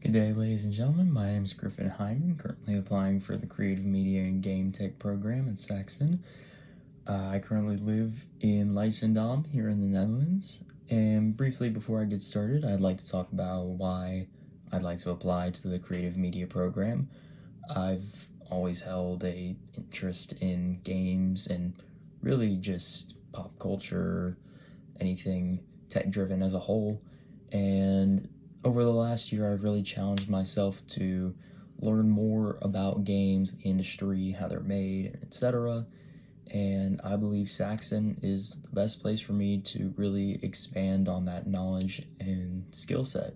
Good day, ladies and gentlemen. My name is Griffin Hyman, currently applying for the Creative Media and Game Tech program at Saxion. I currently live in Leidschendam here in the Netherlands. And briefly before I get started, I'd like to talk about why I'd like to apply to the Creative Media program. I've always held a interest in games and really just pop culture, anything tech-driven as a whole. And over the last year, I've really challenged myself to learn more about games, the industry, how they're made, etc. And I believe Saxon is the best place for me to really expand on that knowledge and skill set.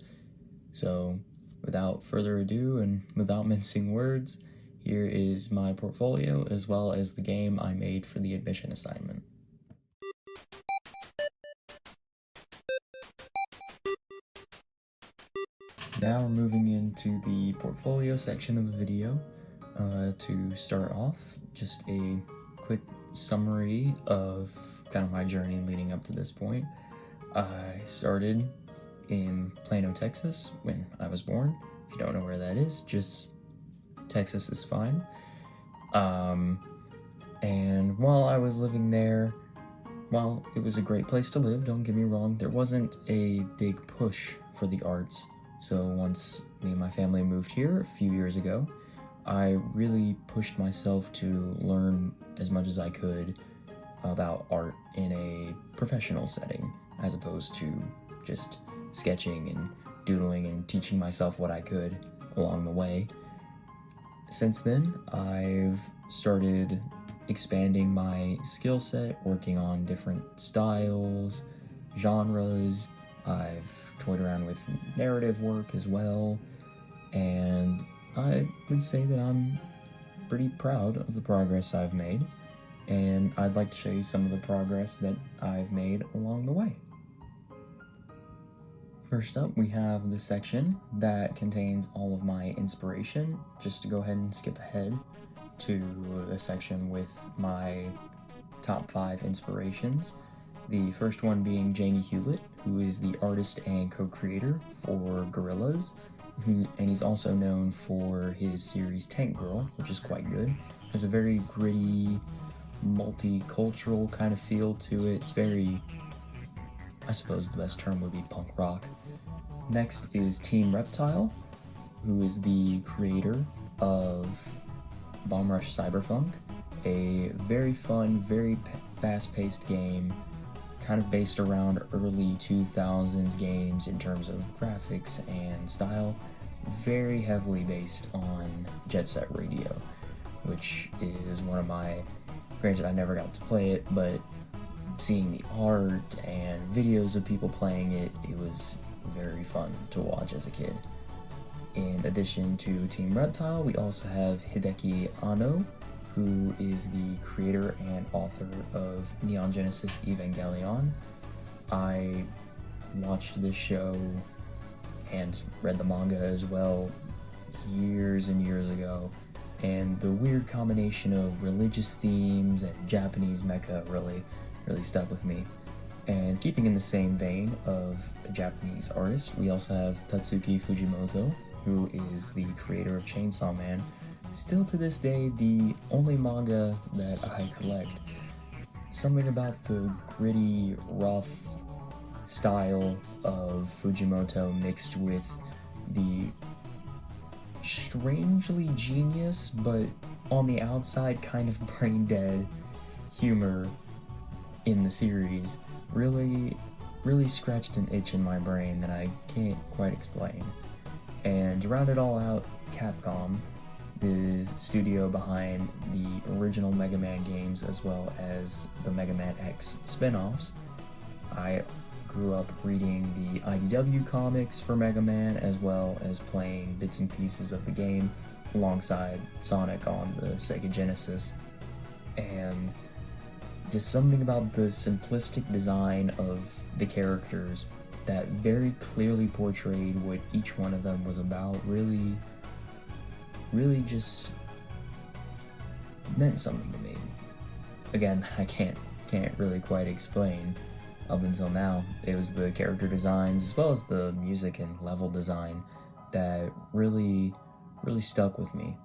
So, without further ado and without mincing words, here is my portfolio as well as the game I made for the admission assignment. Now we're moving into the portfolio section of the video. To start off, just a quick summary of kind of my journey leading up to this point. I started in Plano, Texas when I was born. If you don't know where that is, just Texas is fine. And while I was living there, while it was a great place to live, don't get me wrong, there wasn't a big push for the arts. So once me and my family moved here a few years ago, I really pushed myself to learn as much as I could about art in a professional setting, as opposed to just sketching and doodling and teaching myself what I could along the way. Since then, I've started expanding my skill set, working on different styles, genres. I've toyed around with narrative work as well, and I would say that I'm pretty proud of the progress I've made, and I'd like to show you some of the progress that I've made along the way. First up, we have the section that contains all of my inspiration. Just to go ahead and skip ahead to the section with my top 5 inspirations. The first one being Jamie Hewlett, who is the artist and co-creator for Gorillaz, and he's also known for his series Tank Girl, which is quite good. It has a very gritty, multicultural kind of feel to it. It's very, I suppose the best term would be punk rock. Next is Team Reptile, who is the creator of Bomb Rush Cyberpunk, a very fun, very fast-paced game, kind of based around early 2000s games in terms of graphics and style, very heavily based on Jet Set Radio, which is one of my, granted I never got to play it, but seeing the art and videos of people playing it, it was very fun to watch as a kid. In addition to Team Reptile, we also have Hideki Anno, who is the creator and author of Neon Genesis Evangelion. I watched this show and read the manga as well years and years ago, and the weird combination of religious themes and Japanese mecha really stuck with me. And keeping in the same vein of a Japanese artist, we also have Tatsuki Fujimoto, who is the creator of Chainsaw Man. Still to this day, the only manga that I collect. Something about the gritty, rough style of Fujimoto mixed with the strangely genius, but on the outside kind of brain-dead humor in the series really scratched an itch in my brain that I can't quite explain. And to round it all out, Capcom, the studio behind the original Mega Man games as well as the Mega Man X spin-offs. I grew up reading the IDW comics for Mega Man as well as playing bits and pieces of the game alongside Sonic on the Sega Genesis. And just something about the simplistic design of the characters that very clearly portrayed what each one of them was about really just meant something to me. Again, I can't really quite explain up until now. It was the character designs as well as the music and level design that really stuck with me.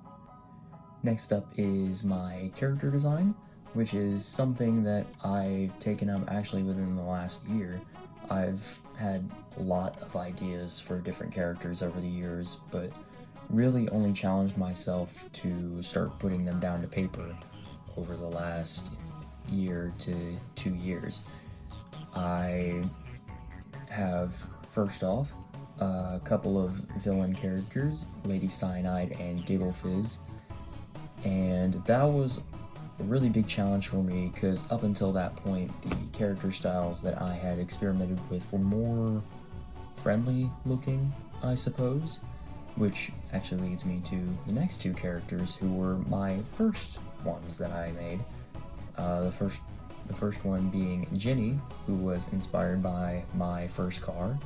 Next up is my character design, which is something that I've taken up actually within the last year. I've had a lot of ideas for different characters over the years, but really only challenged myself to start putting them down to paper over the last year to 2 years. I have, first off, a couple of villain characters, Lady Cyanide and Giggle Fizz, and that was a really big challenge for me because up until that point, the character styles that I had experimented with were more friendly looking, I suppose, which actually leads me to the next two characters who were my first ones that I made. The first one being Ginny, who was inspired by my first car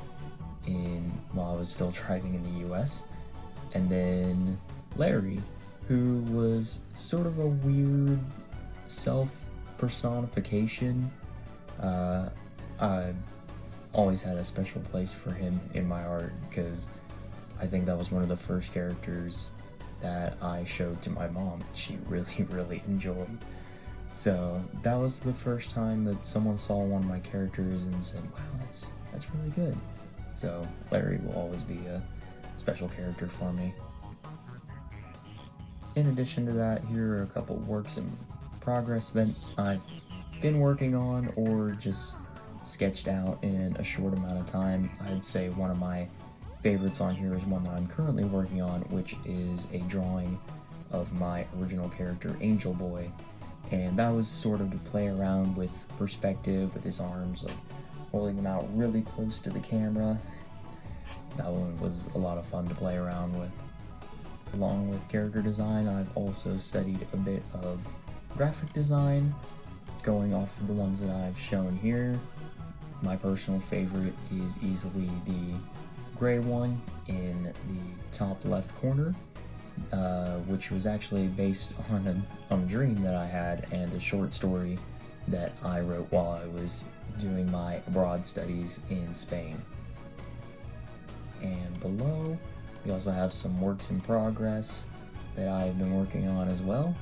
while I was still driving in the US, and then Larry, who was sort of a weird self-personification. I always had a special place for him in my art because I think that was one of the first characters that I showed to my mom. She really enjoyed. So that was the first time that someone saw one of my characters and said, wow, that's really good. So Larry will always be a special character for me. In addition to that, here are a couple works in progress that I've been working on or just sketched out in a short amount of time. I'd say one of my favorites on here is one that I'm currently working on, which is a drawing of my original character, Angel Boy. And that was sort of to play around with perspective, with his arms, like holding them out really close to the camera. That one was a lot of fun to play around with. Along with character design, I've also studied a bit of graphic design, going off of the ones that I've shown here. My personal favorite is easily the gray one in the top left corner, which was actually based on a dream that I had and a short story that I wrote while I was doing my abroad studies in Spain. And below, we also have some works in progress that I've been working on as well,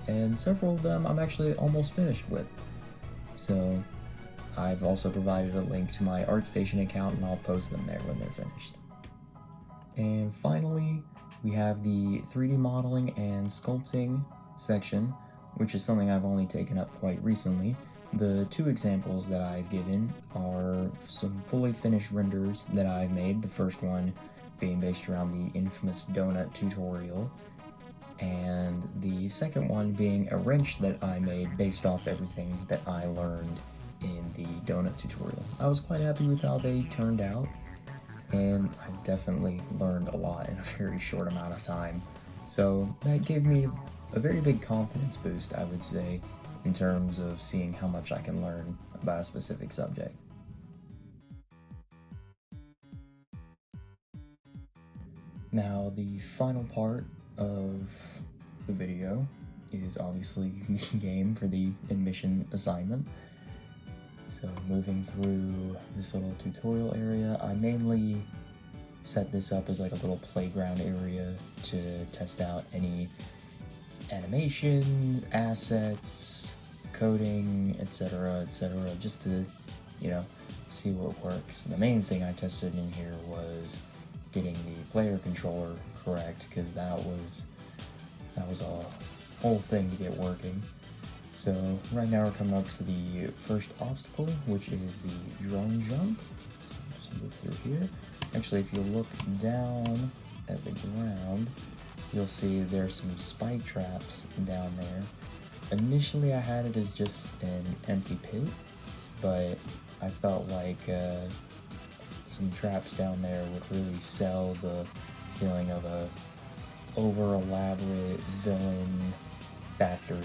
and several of them I'm actually almost finished with. So I've also provided a link to my ArtStation account, and I'll post them there when they're finished. And finally, we have the 3D modeling and sculpting section, which is something I've only taken up quite recently. The two examples that I've given are some fully finished renders that I've made, the first one being based around the infamous donut tutorial, and the second one being a wrench that I made based off everything that I learned in the donut tutorial. I was quite happy with how they turned out, and I definitely learned a lot in a very short amount of time. So that gave me a very big confidence boost, I would say, in terms of seeing how much I can learn about a specific subject. Now, the final part of the video is obviously the game for the admission assignment. So moving through this little tutorial area, I mainly set this up as like a little playground area to test out any animation, assets, coding, etc., just to, see what works. The main thing I tested in here was getting the player controller correct, because that was a whole thing to get working. So right now we're coming up to the first obstacle, which is the drone jump. Just move through here. Actually, if you look down at the ground, you'll see there's some spike traps down there. Initially I had it as just an empty pit, but I felt like some traps down there would really sell the feeling of a over-elaborate villain factory,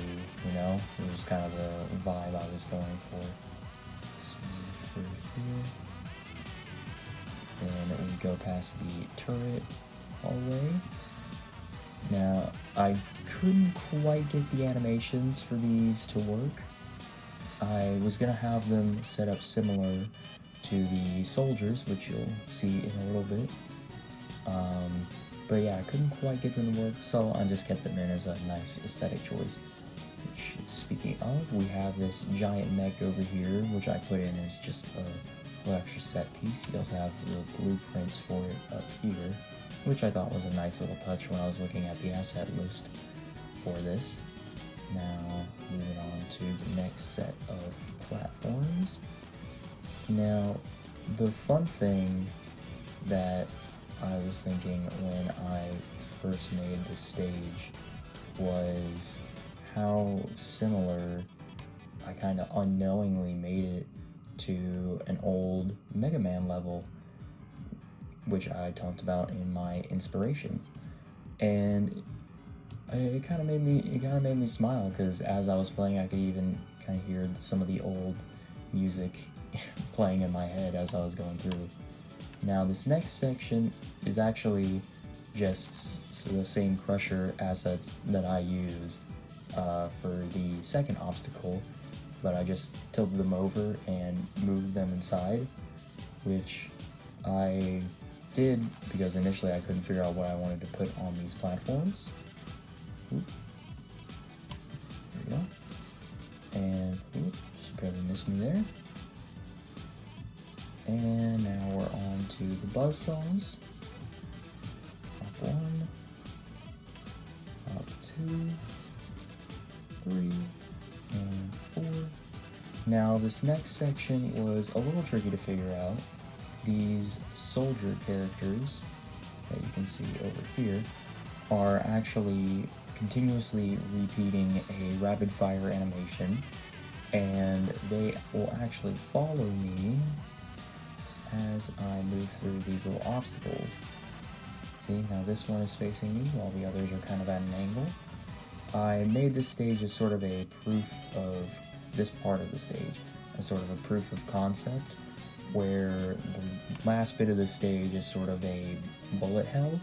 It was kind of the vibe I was going for. Just move through here. Then we go past the turret hallway. Now, I couldn't quite get the animations for these to work. I was gonna have them set up similar to the soldiers, which you'll see in a little bit. But yeah, I couldn't quite get them to work, so I just kept them in as a nice aesthetic choice. Which, speaking of, we have this giant mech over here, which I put in as just a little extra set piece. He does have the blueprints for it up here, which I thought was a nice little touch when I was looking at the asset list for this. Now, moving on to the next set of platforms. Now, the fun thing that I was thinking when I first made this stage was how similar I kind of unknowingly made it to an old Mega Man level, which I talked about in my inspirations. And it kind of made me smile, because as I was playing, I could even kind of hear some of the old music playing in my head as I was going through. Now, this next section is actually just the same Crusher assets that I used for the second obstacle, but I just tilted them over and moved them inside, which I did because initially I couldn't figure out what I wanted to put on these platforms. Oop. There we go. And oop, just barely missed me there. And now we're on to the buzzsaws. Up 1, up 2, 3, and 4. Now this next section was a little tricky to figure out. These soldier characters that you can see over here are actually continuously repeating a rapid fire animation, and they will actually follow me as I move through these little obstacles. See, now this one is facing me while the others are kind of at an angle. I made this stage as sort of a proof of this part of the stage, as sort of a proof of concept, where the last bit of the stage is sort of a bullet hell,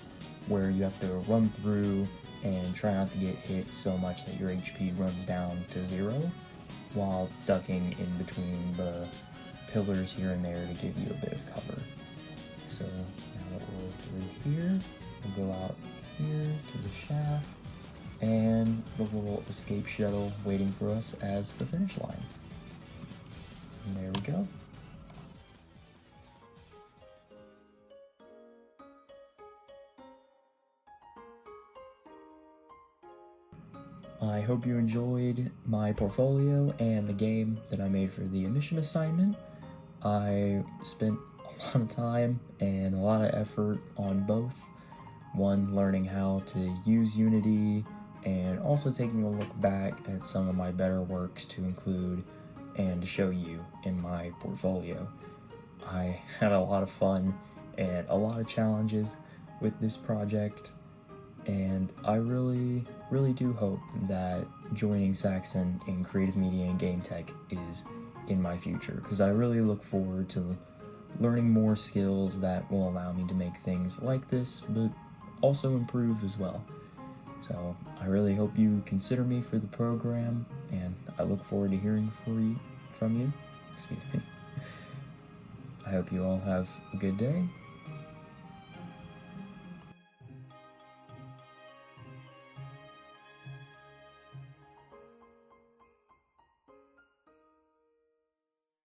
where you have to run through and try not to get hit so much that your HP runs down to 0, while ducking in between the pillars here and there to give you a bit of cover. So now that we're through here, we'll go out here to the shaft, and the little escape shuttle waiting for us as the finish line. And there we go. I hope you enjoyed my portfolio and the game that I made for the mission assignment. I spent a lot of time and a lot of effort on both. One, learning how to use Unity, and also taking a look back at some of my better works to include and show you in my portfolio. I had a lot of fun and a lot of challenges with this project, and I really do hope that joining Saxion in creative media and game tech is in my future, because I really look forward to learning more skills that will allow me to make things like this, but also improve as well. So I really hope you consider me for the program, and I look forward to hearing from you. Excuse me. I hope you all have a good day,